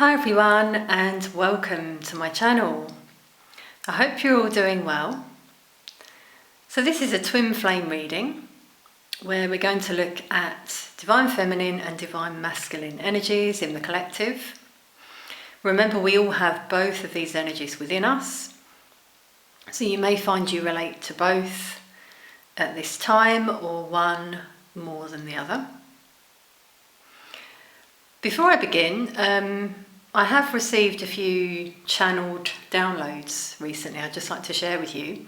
Hi everyone and welcome to my channel. I hope you're all doing well. So this is a twin flame reading where we're going to look at divine feminine and divine masculine energies in the collective. Remember, we all have both of these energies within us, so you may find you relate to both at this time or one more than the other. Before I begin, I have received a few channeled downloads recently I'd just like to share with you.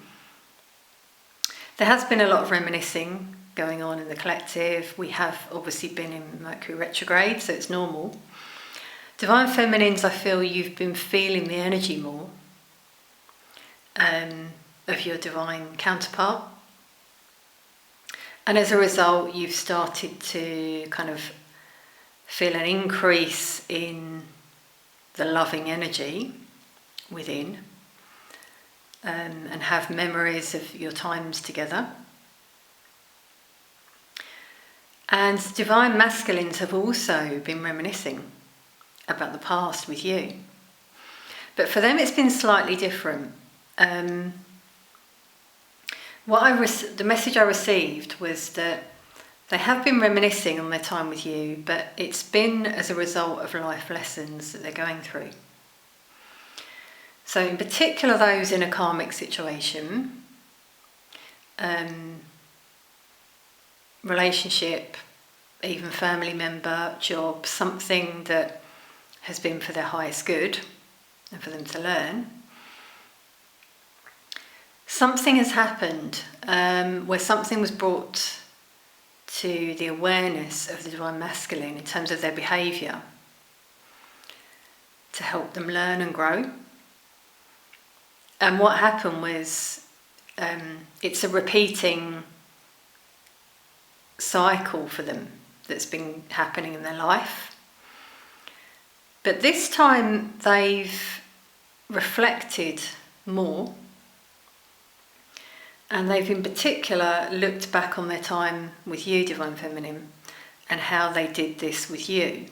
There has been a lot of reminiscing going on in the collective. We have obviously been in Mercury retrograde, so it's normal. Divine Feminines, I feel you've been feeling the energy more of your divine counterpart. And as a result, you've started to kind of feel an increase in the loving energy within, and have memories of your times together. And divine masculines have also been reminiscing about the past with you. But for them it's been slightly different. The message I received was that they have been reminiscing on their time with you, but it's been as a result of life lessons that they're going through. So in particular those in a karmic situation, relationship, even family member, job, something that has been for their highest good and for them to learn. Something has happened where something was brought to the awareness of the divine masculine in terms of their behaviour to help them learn and grow. And what happened was it's a repeating cycle for them that's been happening in their life. But this time they've reflected more, and they've in particular looked back on their time with you, Divine Feminine, and how they did this with you.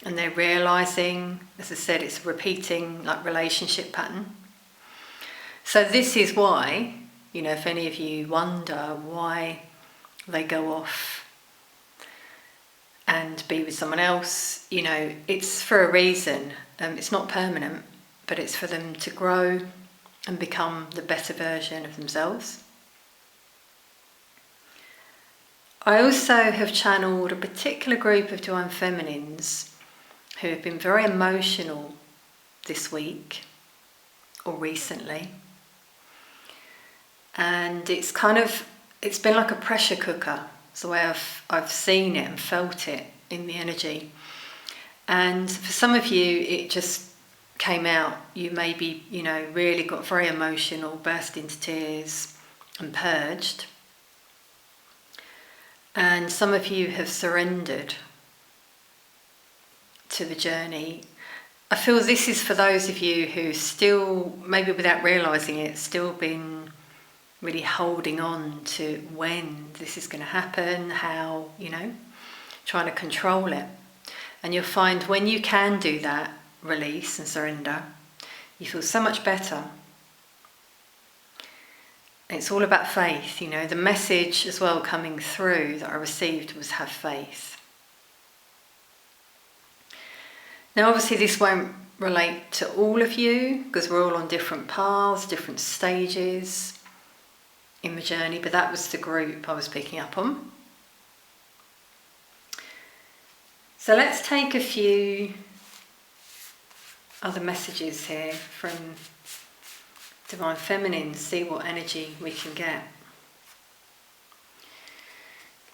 And they're realising, as I said, it's a repeating relationship pattern. So this is why, if any of you wonder why they go off and be with someone else, it's for a reason. It's not permanent, but it's for them to grow and become the better version of themselves. I also have channeled a particular group of divine feminines who have been very emotional this week or recently. And it's been like a pressure cooker. It's the way I've seen it and felt it in the energy. And for some of you, it just came out. You maybe, really got very emotional, burst into tears and purged. And some of you have surrendered to the journey. I feel this is for those of you who still, maybe without realising it, still been really holding on to when this is going to happen, how, trying to control it. And you'll find when you can do that, release and surrender, you feel so much better. It's all about faith. The message as well coming through that I received was have faith. Now obviously this won't relate to all of you because we're all on different paths, different stages in the journey, but that was the group I was picking up on. So let's take a few other messages here from Divine Feminine, see what energy we can get.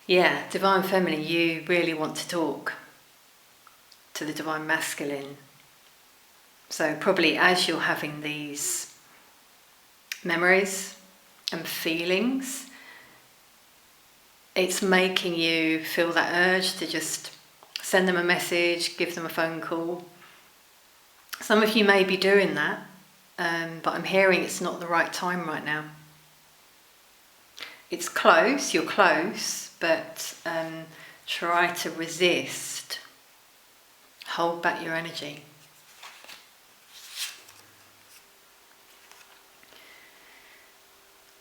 Yeah, Divine Feminine, you really want to talk to the Divine Masculine. So probably as you're having these memories and feelings, it's making you feel that urge to just send them a message, give them a phone call. Some of you may be doing that, but I'm hearing it's not the right time right now. It's close, you're close, but try to resist hold back your energy.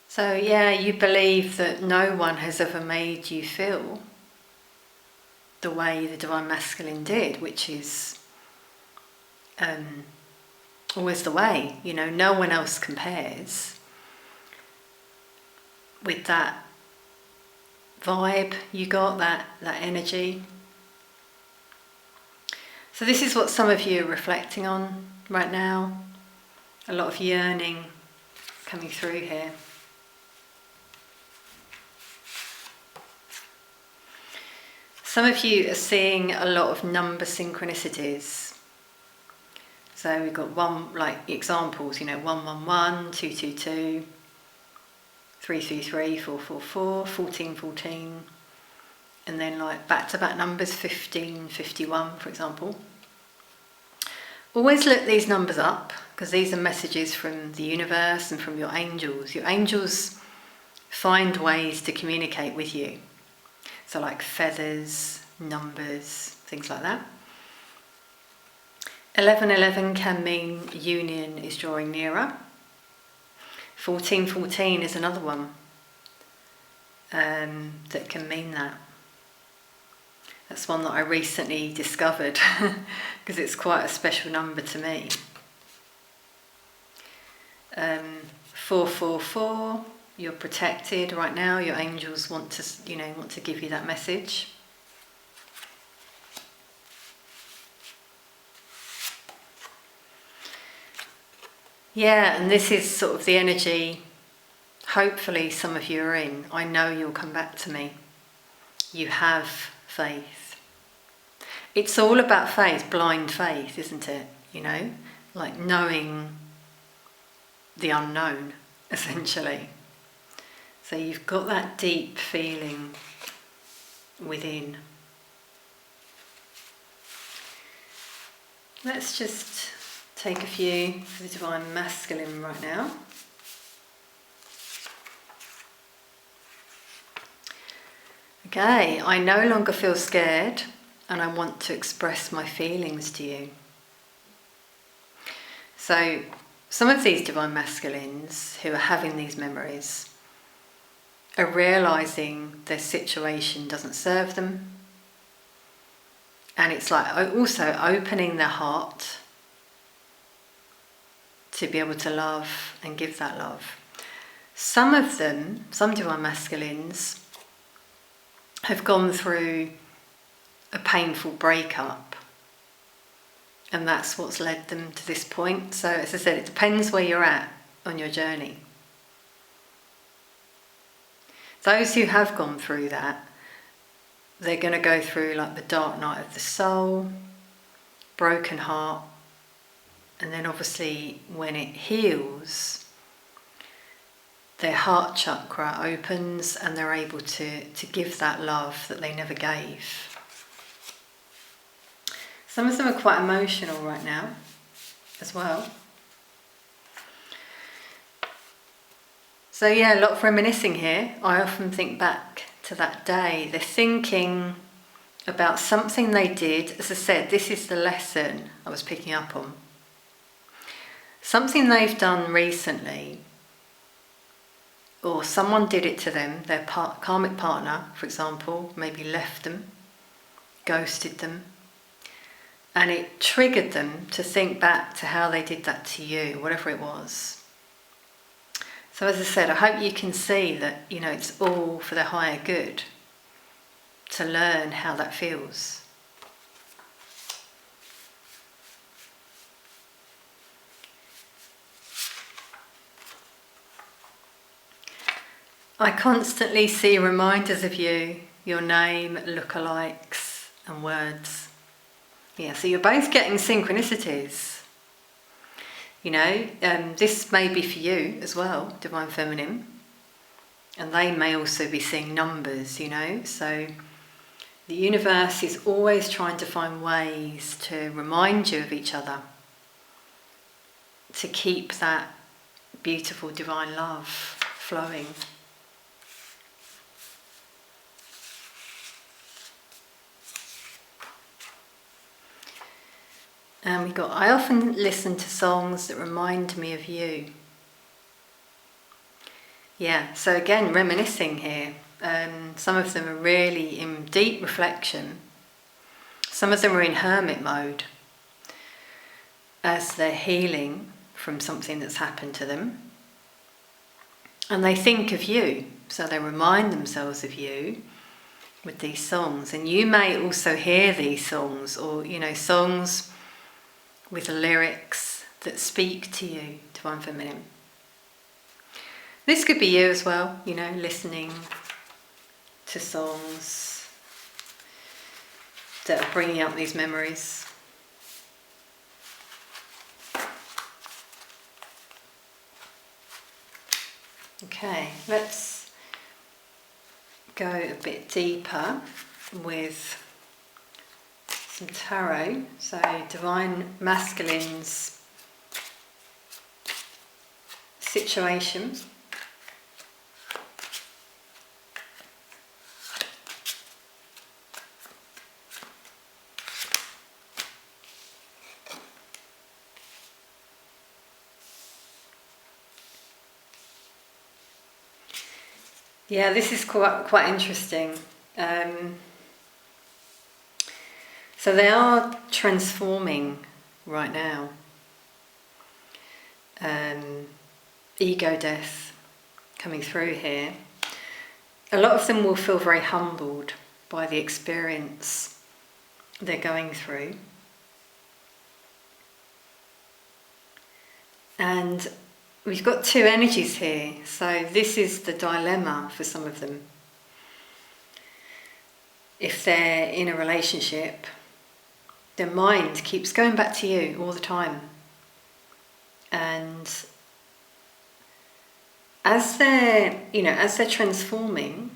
So yeah, you believe that no one has ever made you feel the way the Divine Masculine did, which is always the way. You know, no one else compares with that vibe you got, that energy. So this is what some of you are reflecting on right now. A lot of yearning coming through here. Some of you are seeing a lot of number synchronicities. So we've got one, like examples, 111, 222, 333, 444, 1414, and then like back-to-back numbers, 1551, for example. Always look these numbers up, because these are messages from the universe and from your angels. Your angels find ways to communicate with you. So like feathers, numbers, things like that. 1111 can mean union is drawing nearer. 1414 is another one that can mean that. That's one that I recently discovered because it's quite a special number to me. 444, you're protected right now. Your angels want to give you that message. Yeah, and this is sort of the energy hopefully some of you are in. I know you'll come back to me. You have faith. It's all about faith, blind faith, isn't it? Like knowing the unknown, essentially. So you've got that deep feeling within. Let's just take a few for the Divine Masculine right now. Okay, I no longer feel scared and I want to express my feelings to you. So some of these Divine Masculines who are having these memories are realising their situation doesn't serve them. And it's like also opening their heart to be able to love and give that love. Some of them, some Divine Masculines, have gone through a painful breakup, and that's what's led them to this point. So as I said, it depends where you're at on your journey. Those who have gone through that, they're going to go through like the dark night of the soul, broken heart, and then obviously when it heals, their heart chakra opens and they're able to give that love that they never gave. Some of them are quite emotional right now as well. So yeah, a lot of reminiscing here. I often think back to that day. They're thinking about something they did. As I said, this is the lesson I was picking up on. Something they've done recently, or someone did it to them, their karmic partner, for example, maybe left them, ghosted them, and it triggered them to think back to how they did that to you, whatever it was. So as I said, I hope you can see that, it's all for the higher good, to learn how that feels. I constantly see reminders of you, your name, lookalikes and words. Yeah, so you're both getting synchronicities. This may be for you as well, Divine Feminine. And they may also be seeing numbers, So the universe is always trying to find ways to remind you of each other, to keep that beautiful divine love flowing. And we got, I often listen to songs that remind me of you. Yeah, so again, reminiscing here. Some of them are really in deep reflection. Some of them are in hermit mode as they're healing from something that's happened to them. And they think of you, so they remind themselves of you with these songs. And you may also hear these songs, or, you know, songs with lyrics that speak to you, Divine Feminine. This could be you as well, you know, listening to songs that are bringing up these memories. Okay, let's go a bit deeper with some tarot. So Divine Masculine's situation. Yeah, this is quite interesting. So they are transforming right now. Ego death coming through here. A lot of them will feel very humbled by the experience they're going through. And we've got two energies here, so this is the dilemma for some of them. If they're in a relationship, their mind keeps going back to you all the time. And as they're transforming,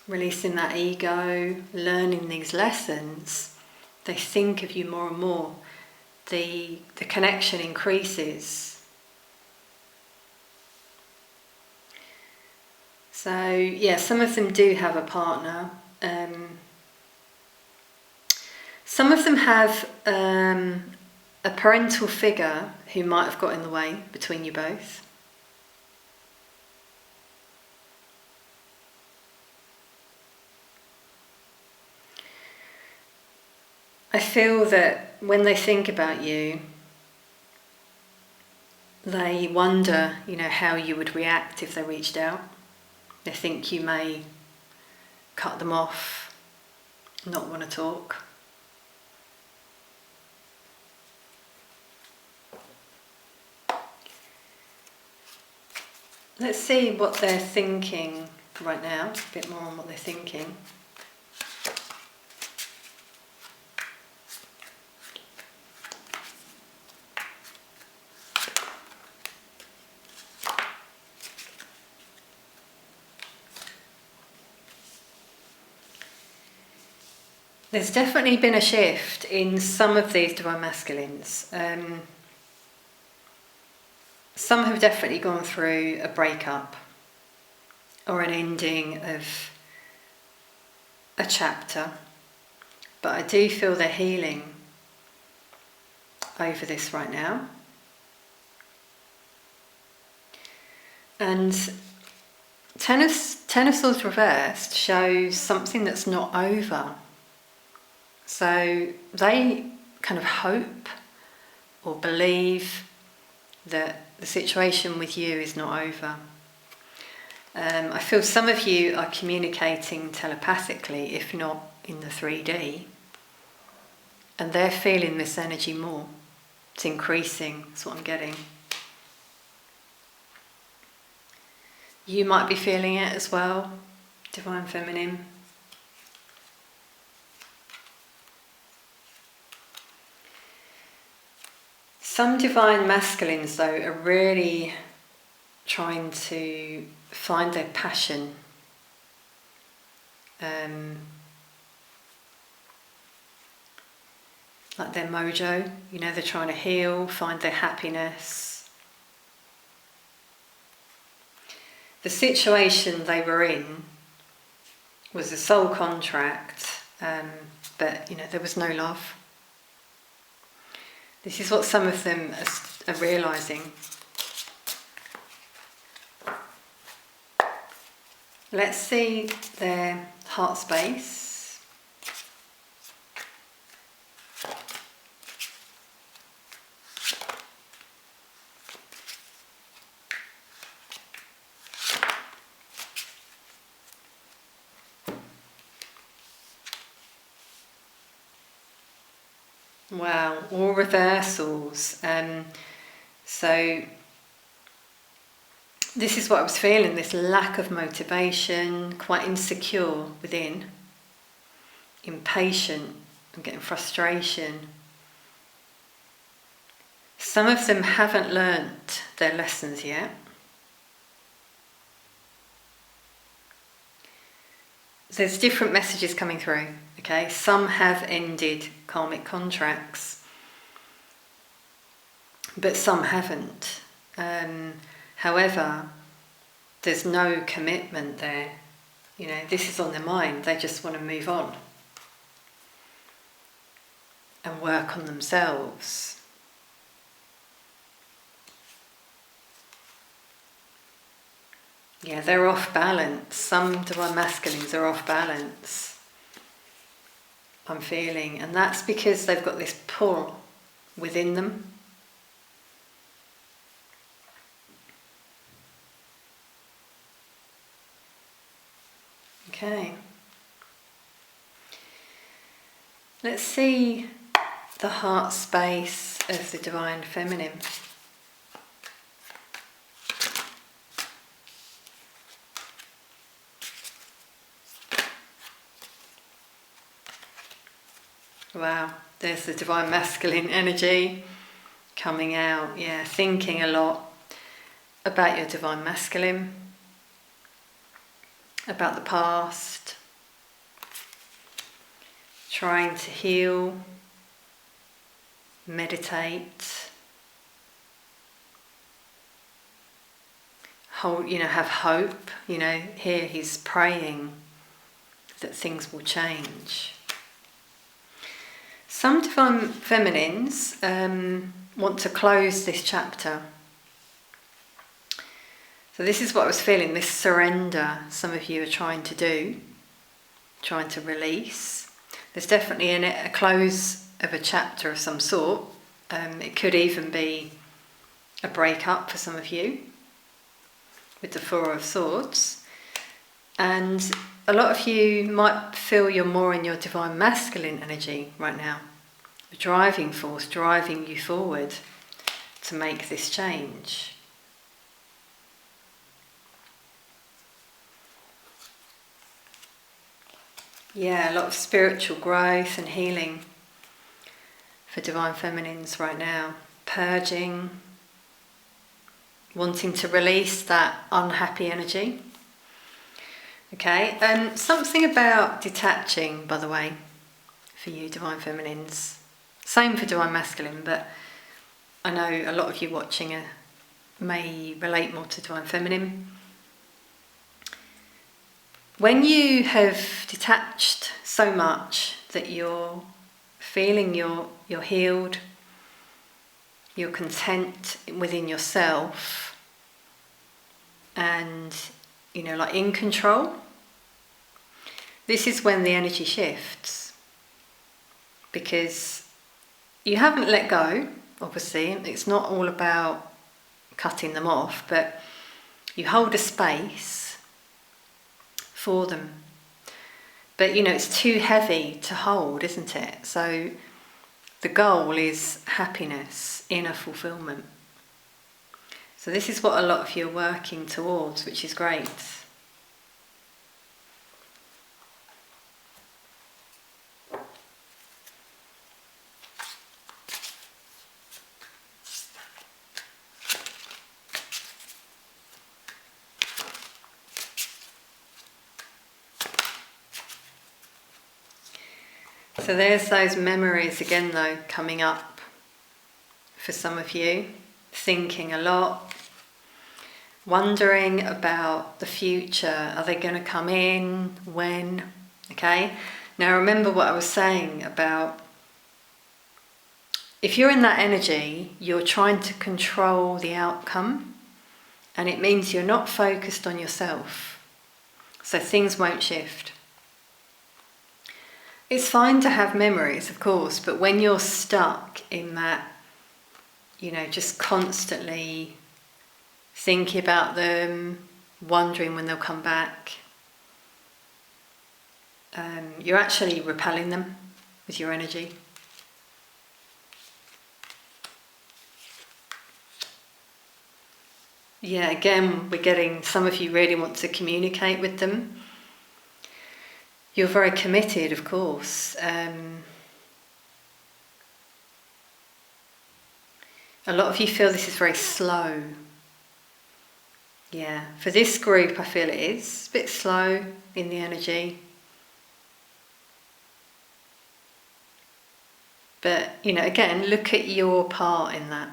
releasing that ego, learning these lessons, they think of you more and more. The connection increases. So yeah, some of them do have a partner. Some of them have a parental figure who might have got in the way between you both. I feel that when they think about you, they wonder, how you would react if they reached out. They think you may cut them off, not want to talk. Let's see what they're thinking right now, a bit more on what they're thinking. There's definitely been a shift in some of these Divine Masculines. Some have definitely gone through a breakup or an ending of a chapter, but I do feel they're healing over this right now. And Ten of Swords reversed shows something that's not over. So they kind of hope or believe that the situation with you is not over. I feel some of you are communicating telepathically, if not in the 3D, and they're feeling this energy more. It's increasing, that's what I'm getting. You might be feeling it as well, Divine Feminine. Some Divine Masculines, though, are really trying to find their passion. Like their mojo, they're trying to heal, find their happiness. The situation they were in was a soul contract, but there was no love. This is what some of them are realising. Let's see their heart space. Wow, all reversals. So this is what I was feeling, this lack of motivation, quite insecure within, impatient, I'm getting frustration. Some of them haven't learnt their lessons yet. There's different messages coming through, okay? Some have ended karmic contracts, but some haven't. However, there's no commitment there. You know, this is on their mind. They just want to move on and work on themselves. Yeah, they're off balance. Some divine masculines are off balance, I'm feeling. And that's because they've got this pull within them. Okay. Let's see the heart space of the divine feminine. Wow, there's the divine masculine energy coming out. Yeah, thinking a lot about your divine masculine, about the past, trying to heal, meditate, hold, have hope. Here he's praying that things will change. Some divine feminines want to close this chapter. So this is what I was feeling, this surrender some of you are trying to do, trying to release. There's definitely in it a close of a chapter of some sort. It could even be a breakup for some of you with the Four of Swords. And a lot of you might feel you're more in your divine masculine energy right now. The driving force, driving you forward to make this change. Yeah, a lot of spiritual growth and healing for divine feminines right now. Purging, wanting to release that unhappy energy. Okay, something about detaching, by the way, for you divine feminines. Same for divine masculine, but I know a lot of you watching may relate more to divine feminine. When you have detached so much that you're feeling you're healed, you're content within yourself, and like in control, this is when the energy shifts, because you haven't let go. Obviously, it's not all about cutting them off, but you hold a space for them. But it's too heavy to hold, isn't it? So the goal is happiness, inner fulfillment. So this is what a lot of you are working towards, which is great. So there's those memories again though coming up for some of you, thinking a lot, wondering about the future. Are they going to come in? When? Okay. Now remember what I was saying about if you're in that energy, you're trying to control the outcome, and it means you're not focused on yourself. So things won't shift. It's fine to have memories, of course, but when you're stuck in that, just constantly thinking about them, wondering when they'll come back, you're actually repelling them with your energy. Yeah, again, we're getting, some of you really want to communicate with them. You're very committed, of course. A lot of you feel this is very slow. Yeah, for this group I feel it is a bit slow in the energy. But, again, look at your part in that.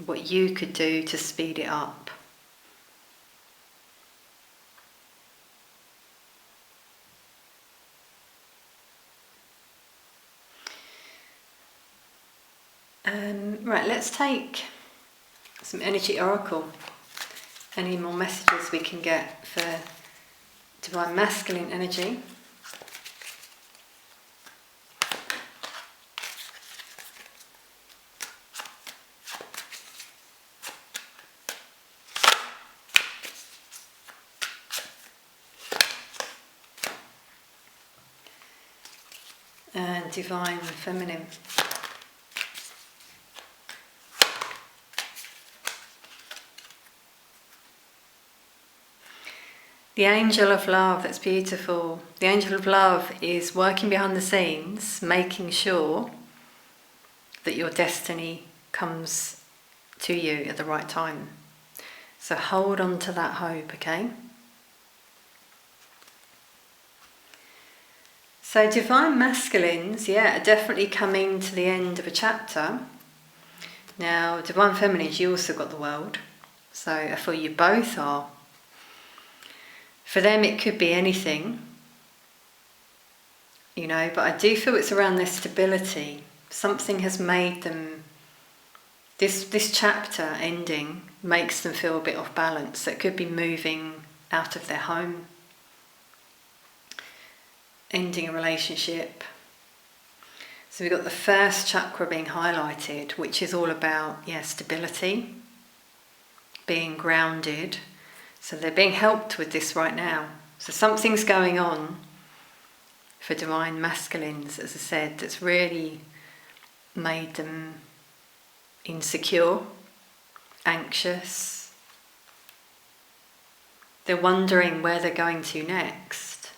What you could do to speed it up. Right, let's take some energy oracle. Any more messages we can get for divine masculine energy? And divine feminine. The angel of love, that's beautiful. The angel of love is working behind the scenes, making sure that your destiny comes to you at the right time. So hold on to that hope, okay? So divine masculines, are definitely coming to the end of a chapter. Now, divine feminines, you also got the world. So I feel you both are. For them it could be anything, but I do feel it's around their stability. Something has made them, this chapter ending makes them feel a bit off balance. So it could be moving out of their home, ending a relationship. So we've got the first chakra being highlighted, which is all about, stability, being grounded. So they're being helped with this right now. So something's going on for divine masculines, as I said, that's really made them insecure, anxious. They're wondering where they're going to next.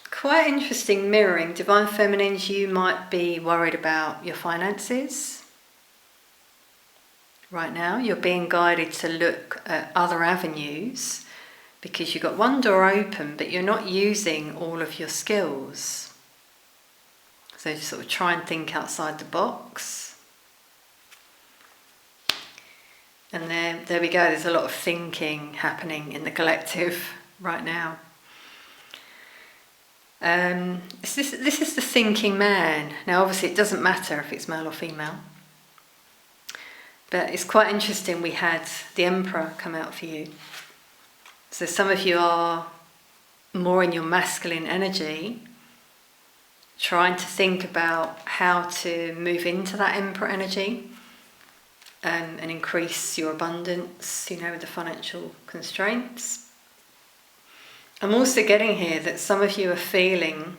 Quite interesting mirroring. Divine feminines, you might be worried about your finances. Right now, you're being guided to look at other avenues because you've got one door open, but you're not using all of your skills. So just sort of try and think outside the box. And there we go, there's a lot of thinking happening in the collective right now. This is the thinking man. Now obviously it doesn't matter if it's male or female. But it's quite interesting, we had the Emperor come out for you. So some of you are more in your masculine energy, trying to think about how to move into that Emperor energy and increase your abundance, with the financial constraints. I'm also getting here that some of you are feeling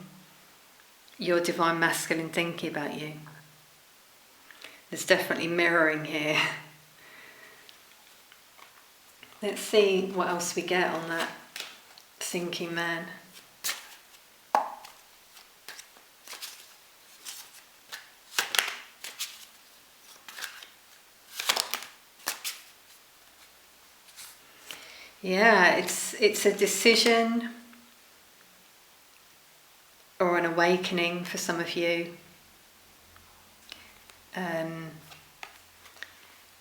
your divine masculine thinking about you. There's definitely mirroring here. Let's see what else we get on that thinking man. Yeah, it's a decision or an awakening for some of you.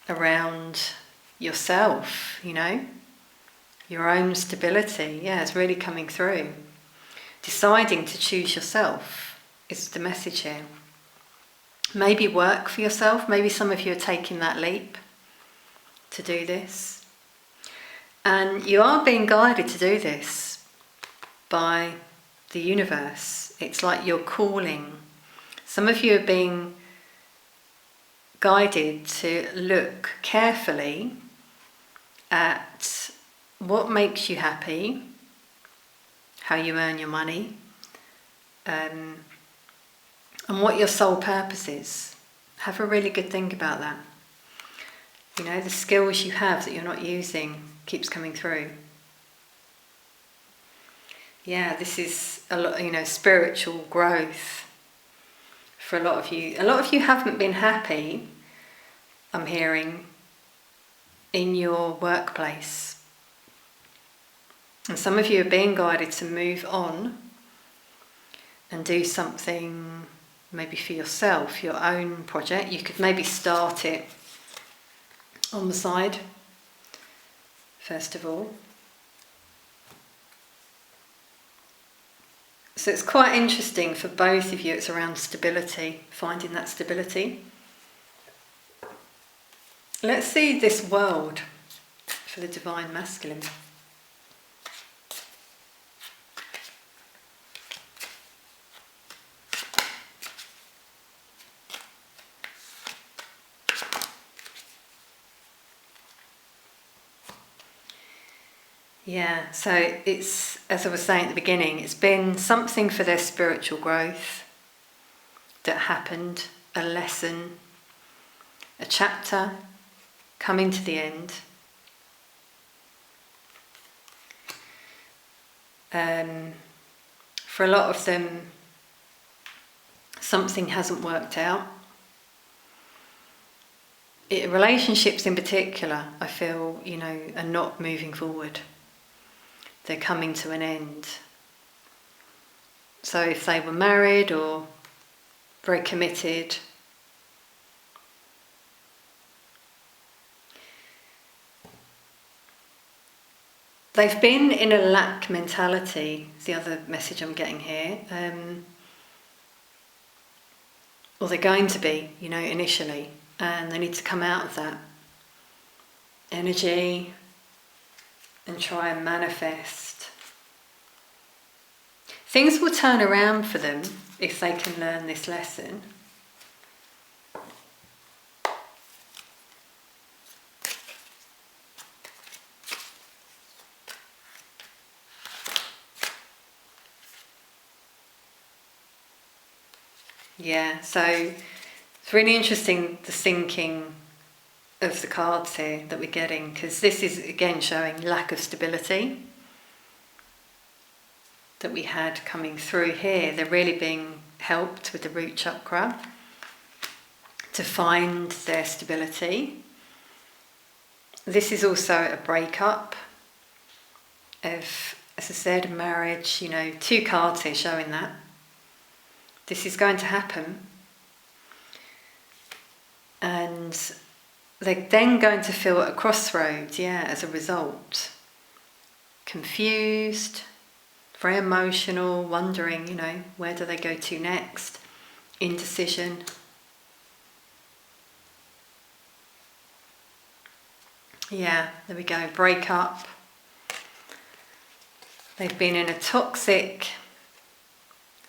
Around yourself, your own stability. Yeah, it's really coming through. deciding to choose yourself is the message here. Maybe work for yourself. Maybe some of you are taking that leap to do this. And you are being guided to do this by the universe. It's like your calling. Some of you are being guided to look carefully at what makes you happy, how you earn your money, and what your sole purpose is. Have a really good think about that. You know, the skills you have that you're not using keeps coming through. Yeah, this is a lot, you know, spiritual growth for a lot of you. A lot of you haven't been happy, I'm hearing, in your workplace. And some of you are being guided to move on and do something maybe for yourself, your own project. You could maybe start it on the side, first of all. So it's quite interesting for both of you. It's around stability, finding that stability. Let's see this world for the divine masculine. Yeah, so it's, as I was saying at the beginning, it's been something for their spiritual growth that happened, a lesson, a chapter coming to the end. For a lot of them, something hasn't worked out. Relationships in particular, I feel, you know, are not moving forward. They're coming to an end. So if they were married or very committed, they've been in a lack mentality, is the other message I'm getting here. Or they're going to be, you know, initially, and they need to come out of that energy and try and manifest. Things will turn around for them if they can learn this lesson. Yeah, so it's really interesting, the syncing of the cards here that we're getting, because this is again showing lack of stability that we had coming through here. They're really being helped with the root chakra to find their stability. This is also a breakup of, as I said, marriage. You know, 2 cards here showing that. This is going to happen. And they're then going to feel at a crossroads, as a result. Confused, very emotional, wondering, you know, where do they go to next? Indecision. Yeah, there we go, break up. They've been in a toxic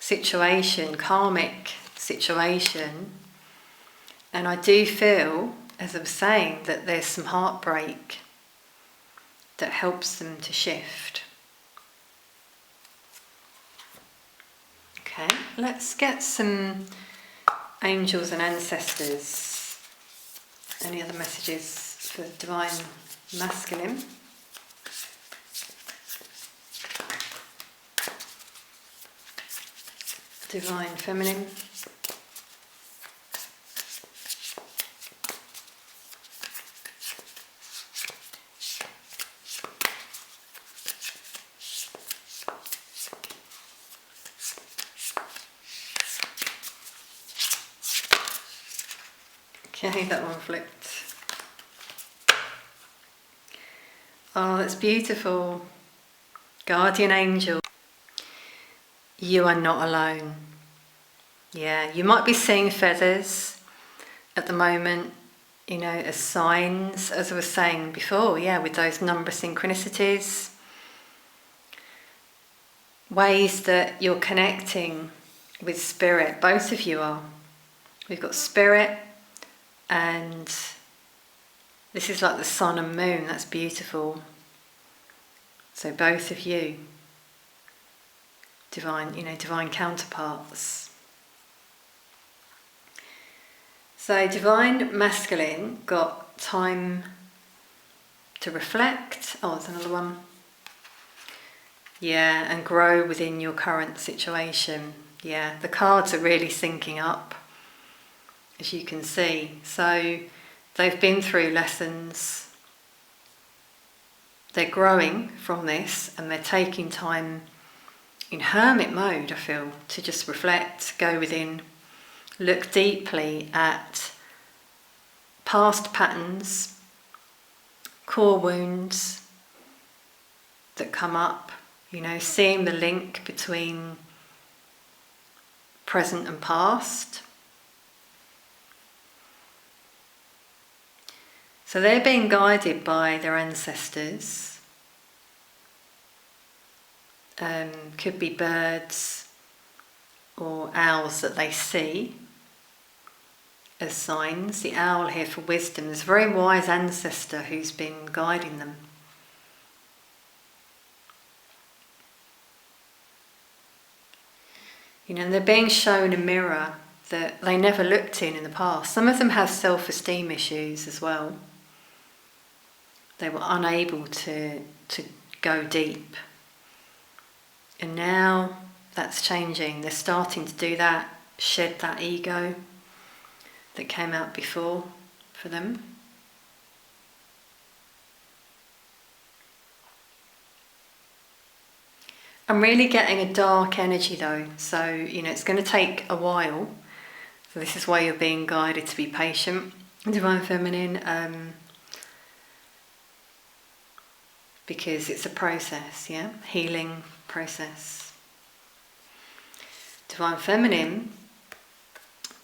situation, karmic situation, and I do feel, as I was saying, that there's some heartbreak that helps them to shift. Okay, let's get some angels and ancestors. Any other messages for the divine masculine? Divine feminine. Okay, that one flipped. Oh, that's beautiful. Guardian angel. you are not alone. Yeah, you might be seeing feathers at the moment, as signs, as I was saying before, with those number synchronicities. Ways that you're connecting with spirit, both of you are. We've got spirit, and this is like the sun and moon, that's beautiful. So both of you, divine counterparts. So divine masculine got time to reflect. Oh, there's another one. Yeah, and grow within your current situation. Yeah, the cards are really syncing up, as you can see. So they've been through lessons. They're growing from this, and they're taking time in hermit mode, I feel, to just reflect, go within, look deeply at past patterns, core wounds that come up, seeing the link between present and past. So they're being guided by their ancestors. Could be birds or owls that they see as signs. The owl here for wisdom. There's a very wise ancestor who's been guiding them. And they're being shown a mirror that they never looked in the past. Some of them have self-esteem issues as well. They were unable to go deep. And now that's changing. They're starting to do that, shed that ego that came out before for them. I'm really getting a dark energy though, so it's going to take a while. So this is why you're being guided to be patient. Divine Feminine, because it's a process, healing process. Divine Feminine,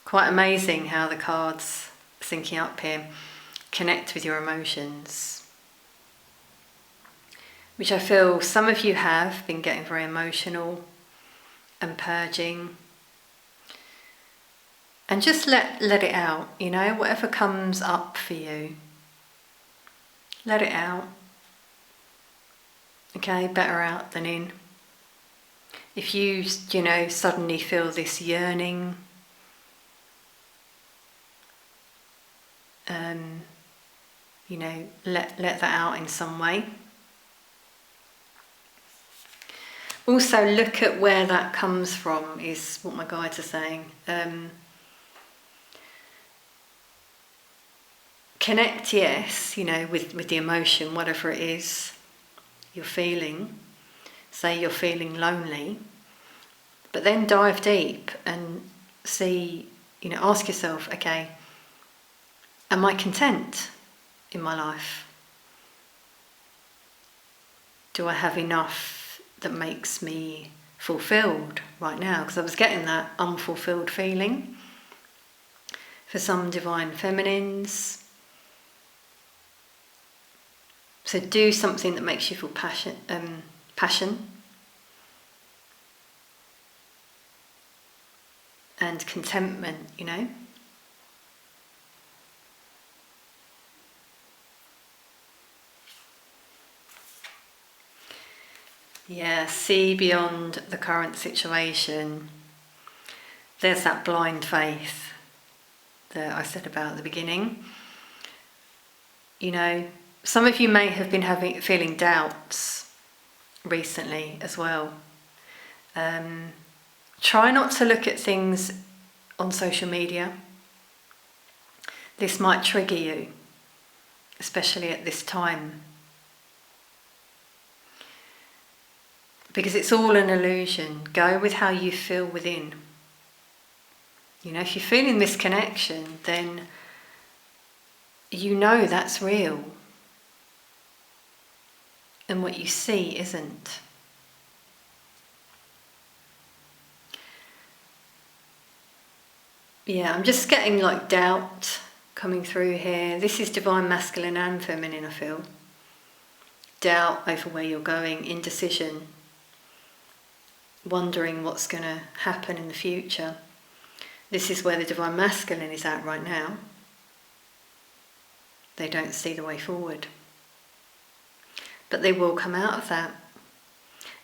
quite amazing how the cards syncing up here connect with your emotions, which I feel some of you have been getting very emotional and purging. And just let it out, whatever comes up for you, let it out. Okay, better out than in. If you, suddenly feel this yearning, let that out in some way. Also, look at where that comes from, is what my guides are saying. Connect, yes, with the emotion, whatever it is you're feeling. Say you're feeling lonely, but then dive deep and see, ask yourself, okay, am I content in my life? Do I have enough that makes me fulfilled right now? Because I was getting that unfulfilled feeling. For some divine feminines. So do something that makes you feel passion. And contentment, Yeah, see beyond the current situation. There's that blind faith that I said about at the beginning. Some of you may have been feeling doubts recently as well. Try not to look at things on social media. This might trigger you, especially at this time. Because it's all an illusion. Go with how you feel within. If you're feeling this connection, then that's real. And what you see isn't. Yeah, I'm just getting like doubt coming through here. This is divine masculine and feminine, I feel. Doubt over where you're going, indecision, wondering what's going to happen in the future. This is where the divine masculine is at right now. They don't see the way forward. But they will come out of that.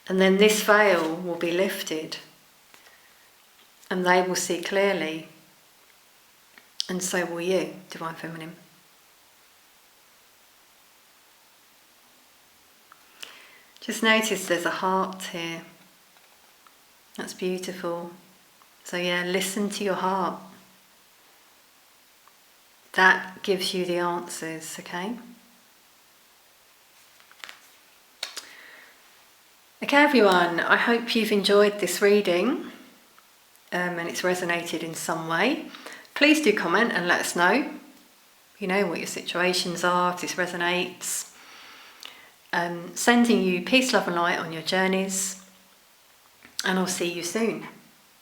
And then this veil will be lifted. And they will see clearly. And so will you, divine feminine. Just notice there's a heart here. That's beautiful. So yeah, listen to your heart. That gives you the answers, okay? Okay everyone, I hope you've enjoyed this reading and it's resonated in some way. Please do comment and let us know, what your situations are, if this resonates. Sending you peace, love and light on your journeys, and I'll see you soon.